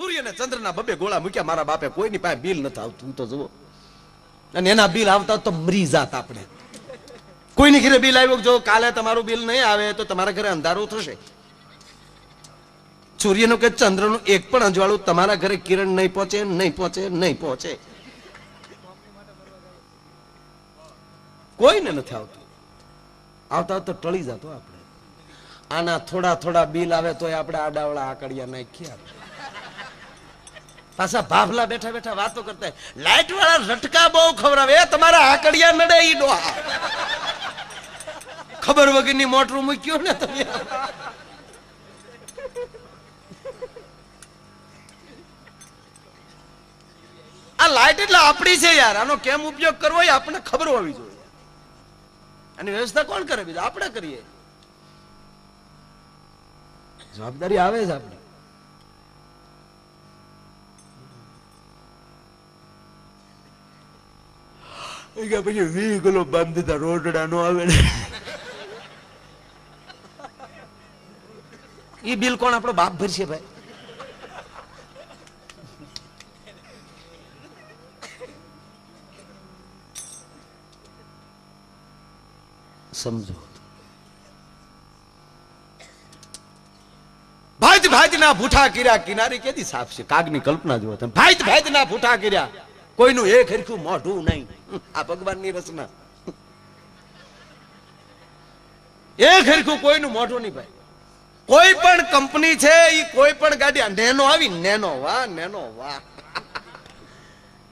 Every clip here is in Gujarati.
સૂર્ય ને ચંદ્રના બબે ગોળા મૂક્યા મારા બાપે, કોઈની પાસે બિલ નથી આવતું તો જુઓ. અને એના બિલ આવતા તો મરી જાત આપણે. કોઈની ઘરે બિલ આવ્યું, જો કાલે તમારું બિલ નહીં આવે તો તમારા ઘરે અંધારું થશે. સૂર્યનું કે ચંદ્રનું એક પણ અજવાળું તમારા ઘરે કિરણ નહીં પહોંચે, નહીં પહોંચે, નહીં પહોંચે. કોઈને નથી આવતું. આવતા તો ટળી જતો આપણે. આના થોડા થોડા બિલ આવે તો આપણે આડાવડા આકડિયા નાખીએ. પાછા ભાભલા બેઠા બેઠા વાતો કરતા, લાઈટ વાળા રટકા બહુ ખવડાવે, તમારા આકડિયા નડે ઈ ડોહા. ખબર વગરની મોટરું મૂક્યું ને તમે. આ લાઈટ એટલે આપણી છે યાર, આનો કેમ ઉપયોગ કરવો એ આપણને ખબર હોવી જોઈએ. આની વ્યવસ્થા કોણ કરે? બીજું આપણે કરીએ. જવાબદારી આવે છે આપણે. પછી 20 કિલો બાંધતા રોટડા નો આવે ને, ઈ બિલ કોણ? આપણો બાપ ભરશે ભાઈ. સમજો. ભાઈત ભાઈત ના ભૂઠા કર્યા, કિનારી કેદી સાફ છે. કાગની કલ્પના જુઓ તમે. ભાઈત ભાઈત ના ભૂઠા કર્યા, કોઈનું એક હરખું મોઢું નહીં. આ ભગવાનની રચના. એક હરખું કોઈનું મોઢું નહીં ભાઈ. કોઈ પણ કંપની છે, ઈ કોઈ પણ ગાડી, નેનો આવી, નેનો વાહ, નેનો વાહ.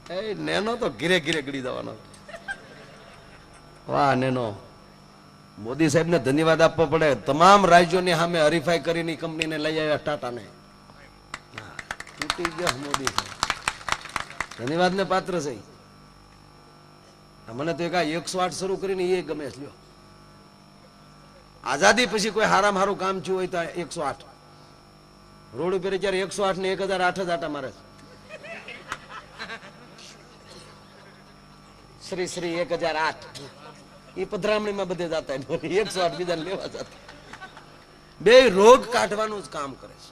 એ નેનો તો ઘીરે ઘીરે ગળી જવાનો. વાહ નેનો. મોદી સાહેબ ને ધન્યવાદ આપવો પડે. તમામ રાજ્યોની સામે હરીફાઈ કરીને કંપનીને લઈ આવ્યા ટાટાને. તૂટી ગયા મોદી સાહેબ, ધન્યવાદ ને પાત્ર છે. મને તો એક 108 શરૂ કરીને એ ગમે છે. લ્યો, આઝાદી પછી કોઈ હારામાં હારું કામ થયું હોય તો 108. રોડ ઉપર જયારે 108 ને 1008 જ આટા મારે છે. શ્રી શ્રી 1008 એ પધરામણીમાં બધે જતા, 108 બીજાને લેવા જતા. બે રોગ કાઢવાનું જ કામ કરે છે.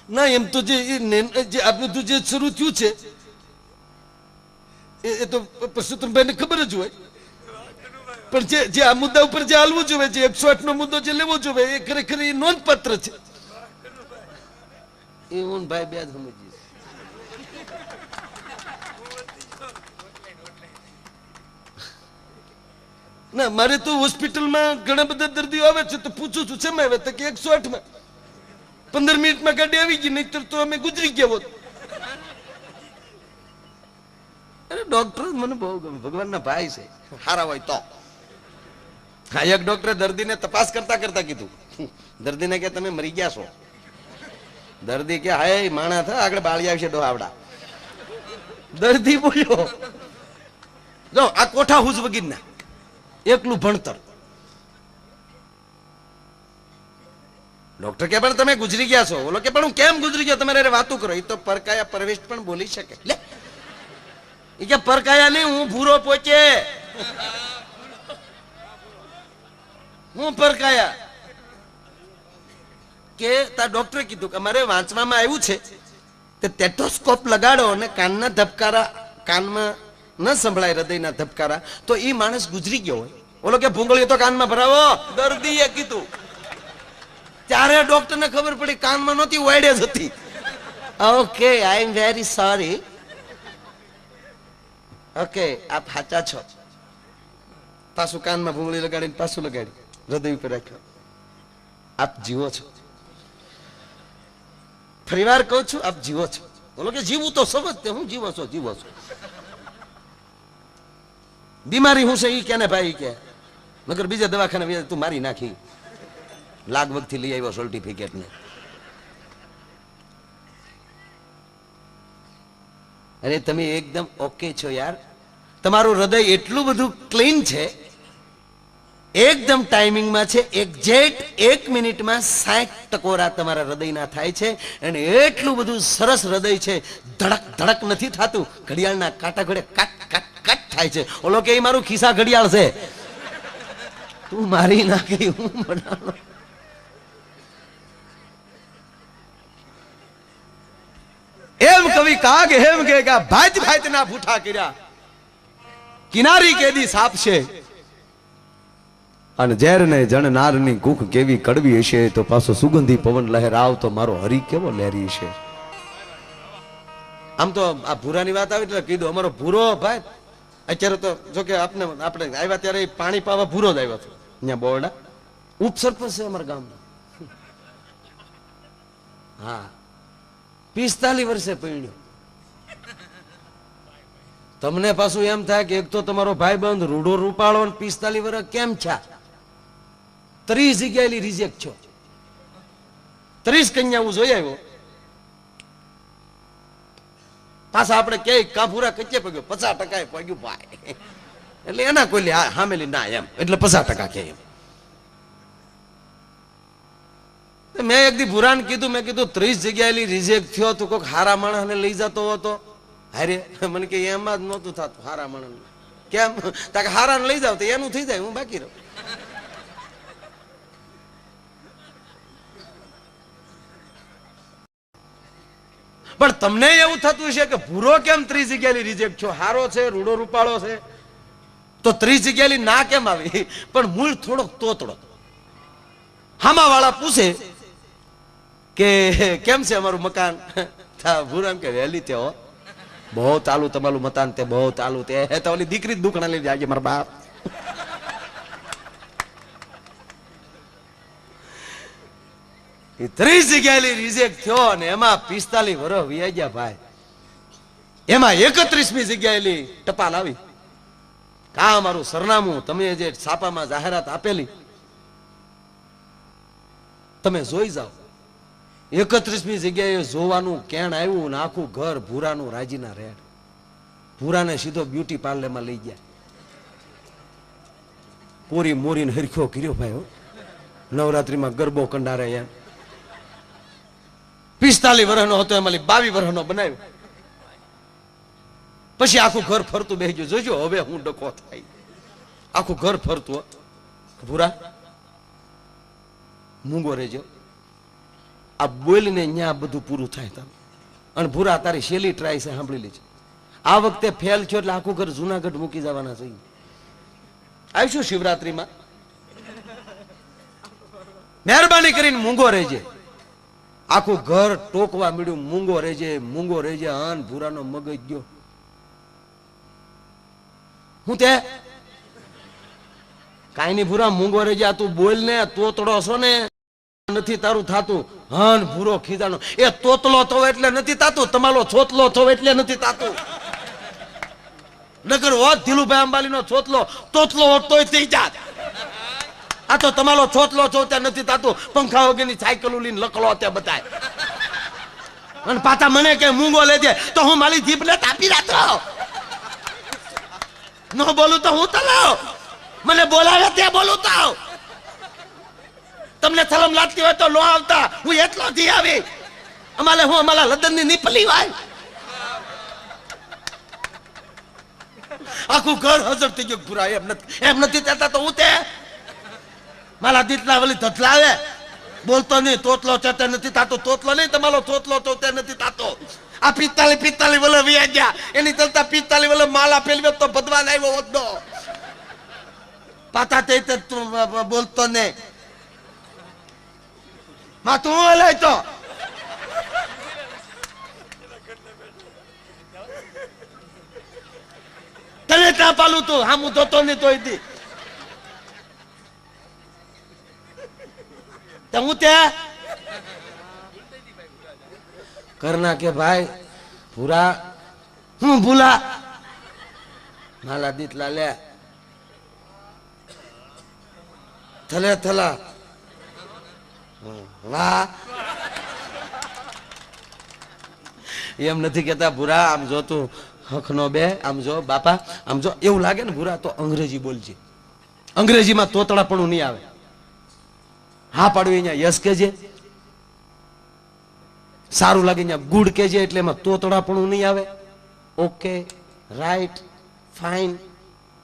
ના એમ તો જે આપણે તો જે શરૂ થયું છે એ તો પરસોત્તમભાઈ ને ખબર જ હોય. પણ જે આ મુદ્દા ઉપર જે હાલવું જોઈએ, જે 108 નો મુદ્દો જે લેવો જોઈએ, એ ખરેખર એ નોંધપાત્ર છે. એ હું ભાઈ બે જ સમજીએ. ના મારે તો હોસ્પિટલમાં ઘણા બધા દર્દીઓ આવે છે તો પૂછું છું શેમાં આવે તો કે 108 માં. 15 મિનિટમાં ગાડી આવી ગઈ, નહીતર તો અમે ગુજરી ગયા હોત. અરે ડોક્ટર મને બહુ ગમે, ભગવાનના ભાઈ છે, હારા હોય તો. હા, એક ડોક્ટરે દર્દીને તપાસ કરતા કરતા કીધું, દર્દીને કે તમે મરી ગયા છો. દર્દી કે હાય માણા થા આગળ બાળી આવશે ડોહાવડા. દર્દી બોલ્યો, જો આ કોઠા હુજ વગીરના એકલું ભણતર. ડોક્ટર કે પણ તમે ગુજરી ગયા છો. બોલો કે પણ હું કેમ ગુજરી ગયો, તમારે વાતું કરો. એ તો પરકાયા પરવેશ પણ બોલી શકે. લે એ કે પરકાયા નહીં, હું ભૂરો પોચે. હું પરકાયા કે તા ડોક્ટરે કીધું કે અમારે વાંચવામાં આવ્યું છે કે ટેટોસ્કોપ લગાડો અને કાનના ધબકારા કાનમાં ન સંભળાય, હૃદયના ધબકારા, તો એ માણસ ગુજરી ગયો હોય. ઓલો કે ભૂંગળીઓ તો કાનમાં ભરાવો, દર્દીએ કીધું. ત્યારે ડોક્ટર ને ખબર પડી કાનમાં નહોતી, વાડે જ હતી. Okay, I am very sorry. Okay, આપ સાચા છો. પાછું કાનમાં ભૂંગળી લગાડીને પાછું લગાડી હૃદય ઉપર રાખ્યો. આપ જીવો છો. ફરીવાર કહું છું, આપ જીવો છો. બોલો કે જીવું તો સમજતે, હું જીવો છો, જીવો છો. બીમારી હું છે ઈ કે ને ભાઈ કે, મગર બીજા દવાખાને તું મારી નાખી. લાગવગ થી લઈ આવ્યો સર્ટિફિકેટ ને. અરે તમે એકદમ ઓકે છો યાર. તમારું હૃદય એટલું બધું ક્લીન છે, એકદમ ટાઈમિંગમાં છે. એક્ઝેક્ટ 1 મિનિટમાં 60 ટકોરા તમારા હૃદયના થાય છે. અને એટલું બધું સરસ હૃદય છે, ધડક ધડક નથી થતું. ઘડિયાળના કાંટા ઘડે કાટ કાટ કાટ થાય છે. ઓલો કે મારું ખિસ્સા ઘડિયાળ છે, તું મારી નાખી હું બનાવો. હવે કાગ હેમ કે ભાત ભાત ના ભૂઠા કર્યા કિનારી કેદી સાપ છે અને ઝેર ને જણનારની કુખ કેવી કડવી હશે તો પાછો સુગંધી પવન લહેરાવ તો મારો હરી કેવો લહેરી છે. આમ તો આ ભૂરાની વાત આવી એટલે કીધું અમારો ભૂરો ભાઈ અત્યારે તો જો કે આપણે આવ્યા ત્યારે પાણી પાવા ભૂરો જ આવ્યો હતો અહીંયા બોરડા ઉપસરપંચ છે અમારા ગામનો. હા 45 વર્ષે પૈણ્યો. તમને પાછું એમ થાય કે એક તો તમારો ભાઈ બંધ રૂડો રૂપાળો 45 વર્ષ કેમ છે? 30 જગ્યાએ રિજેક્ટ છો. 30 કન્યા હું જોઈ આવ્યો. પાછા આપણે કે કાફુરા કચ્ચે પગ્યો 50% પગ્યું ભાઈ એટલે એના કોઈ હામેલી ના એમ એટલે 50% કે એમ. મેં એક દી ભુરાન કીધું મેં કીધું 30 જગ્યાએ રિજેક્ટ થયો તો કોઈક હારા માણસને લઈ જતો હતો. હારે મને કે એમાં જ નહોતું થતું હારા માણસ કેમ તાકે હારાને લઈ જાવ તો એનું થઈ જાય હું બાકી રહું. પણ તમને એવું થતું છે કે ભૂરો કેમ 30 જગ્યાએ રિજેક્ટ છો? હારો છે રૂડો રૂપાળો છે તો 30 જગ્યાએ ના કેમ આવી? પણ મૂળ થોડોક તોતડો. હામા વાળા પૂછે કે કેમ છે અમારું મકાન? ભૂરામ કે વહેલી તે હો બહુ ચાલુ તમારું મકાન તે બહુ ચાલુ તે તો ઓલી દીકરી દુખણા લઈ જાય મારા બાપ. 30 જગ્યાએ રિજેક્ટ થયો અને એમાં 45 વર્ષ વયા ગયા ભાઈ. એમાં 31મી જગ્યાએ ટપાલ આવી કા મારું સરનામું તમે જે છાપામાં જાહેરાત આપેલી તમે જોઈ જાઓ. 31મી જગ્યાએ જોવાનું કેણ આવ્યું ને આખું ઘર ભૂરાનું રાજીના રેડ. ભૂરાને સીધો બ્યુટી પાર્લરમાં લઈ ગયા. કોરી મોરીને હરખ્યો કર્યો ભાઈ. નવરાત્રીમાં ગરબો કંડારે એમ. 45 વર્ષનો હતો એમાં 22 વર્ષનો બનાવ્યો. પછી આખું ઘર ફરતું બેસી ગયું. જોજો હવે હું ડકો થાય. આખું ઘર ફરતું. ભૂરા મૂંગો રહેજો આ બોલીને ત્યાં બધું પૂરું થાય. તમે અને ભૂરા તારી શેલી ટ્રાય છે સાંભળી લેજો. આ વખતે ફેલ થયો એટલે આખું ઘર જુનાગઢ મૂકી જવાના છે. આવીશું શિવરાત્રીમાં. મહેરબાની કરીને મૂંગો રહેજે. આખું ઘર ટોકવા મળ્યું મૂંગો રહેજે મૂંગો રહેજે. અન ભૂરાનો મગજ ગયો. હું તે કાઈ ની ભૂરા મૂંગો રહેજે. તું બોલ ને તોતડો છો ને નથી તારું થાતું. હન ભૂરો ખીજાણો એ તોતલો થવો એટલે નથી થાતું. તમારો છોતલો થવો એટલે નથી થાતું. નગર હોત ધીલુભાઈ અંબાણીનો છોતલો તોતલો હોત તોય થઈ જાત. આ તો તમારો છોતલો છો ત્યાં નથી થાતું. પંખા વગરની સાયકલ લઈને લકડો ત્યાં બતાય અને પાછા મને કે મૂંગો લેજે તો હું મારી જીભને તાપી રાતો ન બોલું તો હું તલાવ. મને બોલાવે ત્યાં બોલું તો તમને સલમ લાગતી હોય તો લો આવતા. હું એટલો જી આવી અમારે હું અમારા લદનની નીપલી હોય. આખું ઘર હજર થઈ ગયું. પૂરા એમ નથી થતા તો હું તે મારા દીતલા વળી ધતલાવે બોલતો નહીં. તોતલો ચતે નથી થતો. તોતલો નહીં તમારો તોતલો તો તે નથી થતો. આ 45 વલે વ્યા ગયા એની ચલતા 45 વલે માલા ફેલવે તો ભદવાન આવ્યો હોતો પાતા તે બોલતો નહીં. માં તું હલે તો તને ત્યાં પાલું તું હા હું જોતો નહીં તોય દી હું ત્યાં કરના કે ભાઈ પૂરા હું ભૂલા માલા દીતલા લે થલે થલા વાહ એમ નથી કેતા ભૂરા આમ જો તું હખનો બે આમ જો બાપા આમ જો એવું લાગે ને ભૂરા તો અંગ્રેજી બોલજે. અંગ્રેજીમાં તોતળાપણું નહીં આવે. હા પાડવી અહીંયા યસ કેજે. સારું લાગે અહીંયા ગુડ કેજે એટલે એમાં તોતળાપણું નહીં આવે. ઓકે રાઈટ ફાઇન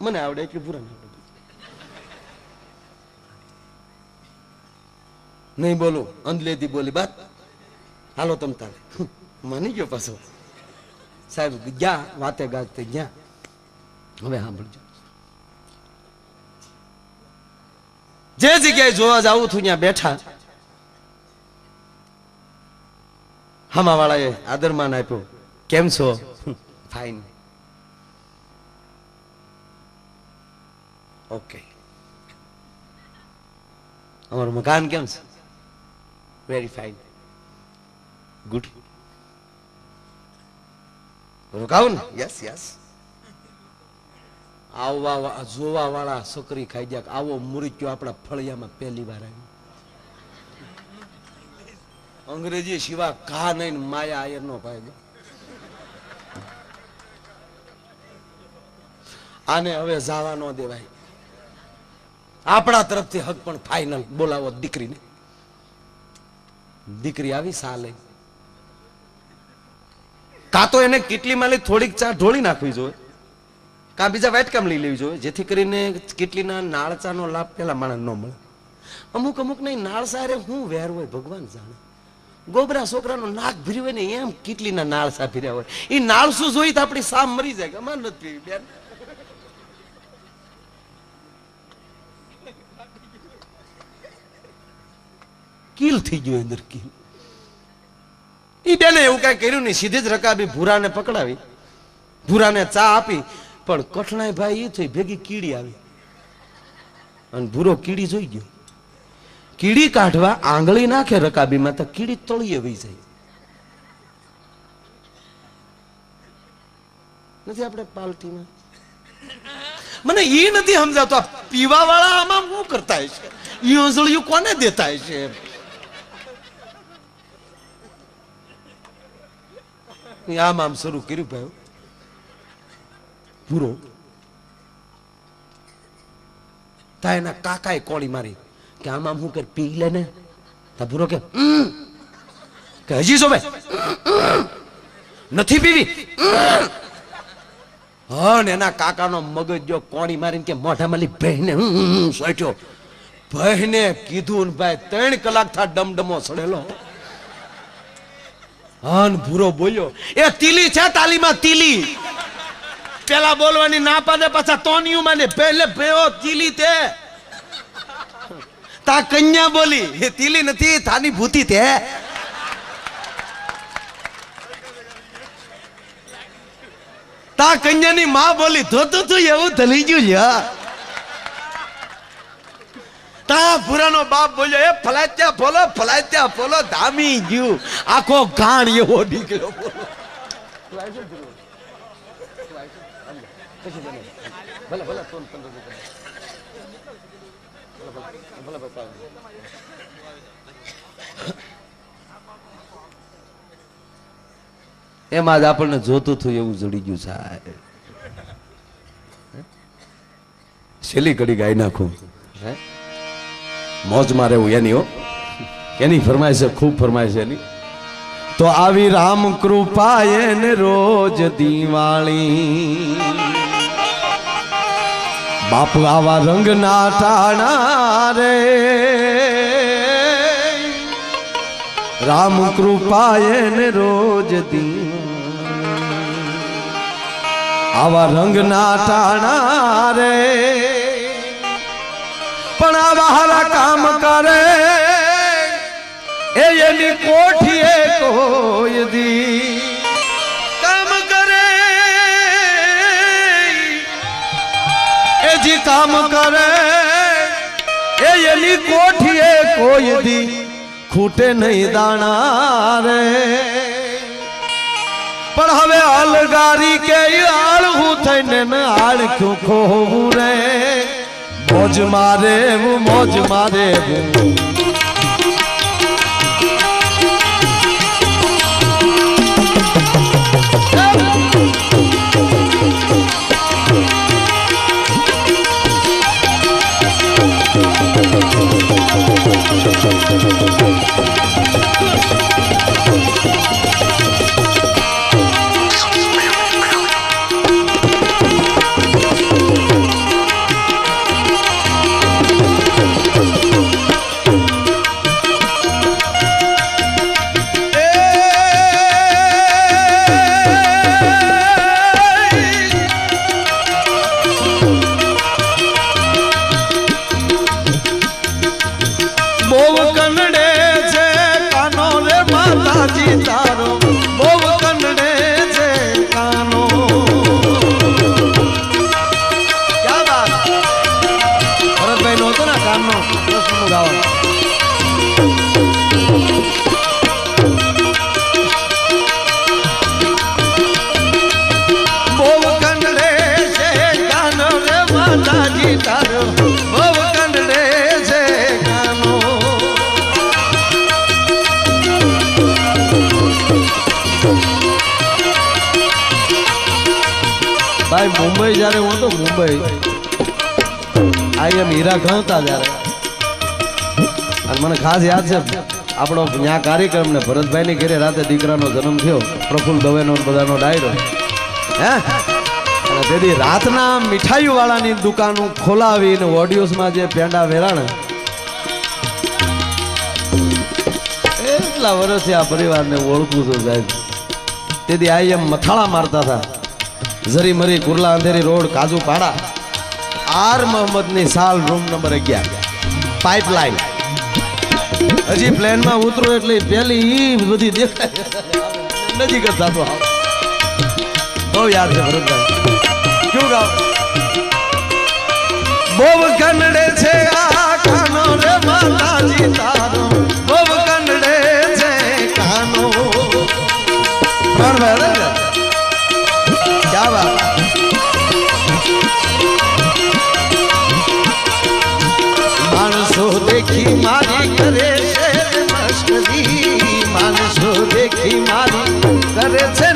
મને આવડે એટલે ભૂરા ના આવડે. નહીં બોલું અંધલેથી બોલી બાત હાલો તમ તારે માની ગયો પાછો સાહેબ ગયા વાતે ગાતે ગયા. હવે સાંભળજો, જે જગ્યાએ જોવા જાવું છું ત્યાં બેઠા હમાવાળાએ આદરમાન આપ્યો. કેમ છો? ફાઇન. ઓકે. અમારું મકાન કેમ છે? Very fine. ગુડ. રોકાવું ને? Yes yes. આવવા જોવા વાળા સકરી ખાઈ ગયા. આવો મુરીક્યો આપણા ફળિયામાં પહેલી વાર આવ્યો. અંગ્રેજી સિવાય ઘા નહીં માયા આયર નો ભાઈ. આને હવે જવા ન દેવાય. આપણા તરફથી હક પણ ફાઇનલ. બોલાવો દીકરીને. દીકરી આવી સાલે. કા તો એને કેટલીમાં લઈ થોડીક ચા ઢોળી નાખવી જોઈએ, કા બીજા વાટકામ લઈ લેવી જોઈએ, જેથી કરીને કેટલીના નાળચાનો લાભ પેલા માણસ ન મળે. અમુક અમુક નહીં નાળસા રે હું વેર હોય ભગવાન જાણે. ગોબરા છોકરાનું નાક ભર્યું હોય ને એમ કેટલીના નાળસા ભર્યા હોય. એ નાળસું જોઈ તો આપણી સામ મરી જાય. અમાર નથી પીવી બેન. કીલ થઈ ગયો અંદર કીલ. ઈ બેને એવું કઈ કર્યું નહીં, સીધી જ રકાબી ભૂરાને પકડાવી, ભૂરાને ચા આપી. પણ કઠણાઈ ભાઈ એ થઈ ભેગી કીડી આવી અને ભૂરો કીડી જોઈ ગયો. કીડી કાઢવા આંગળી નાખે રકાબીમાં તો કીડી તળીએ વહી જાય. નથી આપણે પાલટીમાં. મને એ નથી સમજાતો આ પીવા વાળા આમાં શું કરતા હશે? ઈ ઓસળિયું કોને દેતા હશે? આમ આમ શરૂ કર્યું ભાઈ પૂરો. તા એના કાકાએ કોળી મારી કે આમ આમ હું કર પી લે ને. તા પૂરો કે હજી જો ભાઈ નથી પીવી. હા ને એના કાકાનો મગજ જો કોણી મારીને કે મોઢામાં લી બહેને સોટ્યો. બહેને કીધું ને ભાઈ 3 કલાક થા ડમડમો સડેલો. હન ભૂરો બોલ્યો એ તીલી છે તાલીમાં તીલી. પેલા બોલવાની ના પાડે પાછા તોનિયું માને પહેલે ભેઓ તીલી તે. તા કન્યા બોલી એ તીલી નથી થાની ભૂતી તે. તા કન્યાની માં બોલી ધોતું તું એવું ધલી ગયું લ્યા. તા ભૂરાનો બાપ બોલ્યો એ ફલાત્યા ફોલો ધામી ગયું. આખો ગાણ એવો નીકળ્યો. એમાં જ આપણને જોતું થયું એવું જડી ગયું સાહેબ. છેલ્લી કડી ગાઈ નાખું. મોજ માં રહેવું એની હો, એની ફરમાઈશ છે, ખૂબ ફરમાઈશ છે એની. તો આવી રામ કૃપા એને રોજ દિવાળી. બાપ આવા રંગ ના ટાણા રે. રામ કૃપા એને રોજ દિવાળી. આવા રંગ ના ટાણા રે. પણ આવા હારા કામ કરે એની કોઠીએ કોઈ દી કામ કરે. એ જે કામ કરે એની કોઠીએ કોઈ દી ખૂટે નહીં દાણા રે. પણ હવે અલગારી કે આળહું થઈને આળખ્યું ખોવું રે. મોજ મારે મોજ મારે. માતાજી તારો બહુ કંડે છે કાનો ક્યાં વાત ભરતભાઈ નો હતો ને કાનનો પ્રશ્ન ગાવાનો તારો બહુ કંડે છે કાનો ભાઈ મુંબઈ જયારે હું તો મુંબઈ આઈ એમ હીરા ગણતા જયારે અને મને ખાસ યાદ છે આપણો ત્યાં કાર્યક્રમ ને ભરતભાઈ ની ઘરે રાતે દીકરાનો જન્મ થયો પ્રફુલ્લ દવેનો બધાનો ડાયરો હે તેથી રાતના મીઠાઈ વાળાની દુકાનો ખોલાવીને ઓડિયોસમાં જે પેંડા વેરાણ એટલા વર્ષથી આ પરિવારને ઓળખું છું સાહેબ તેથી આ એમ મથાળા મારતા હતા ઝરી મરી કુરલા અંધેરી રોડ કાજુ પાડા આર મોહમ્મદની સાલ રૂમ નંબર 11 પાઇપલાઇન હજી પ્લેનમાં ઉતરો એટલે પેલી ઈ બધી દેખાય નજીક જ થતો બહુ યાદ છે ભરતભાઈ क्यों गाओ बोव कन्नड़े छे आ कानो रे माताजी तारो बोव कन्नड़े छे कानो प्राण भाई क्या बात मानसो देखी मारी करे छे मस्करी मानसो देखी मारी करे छे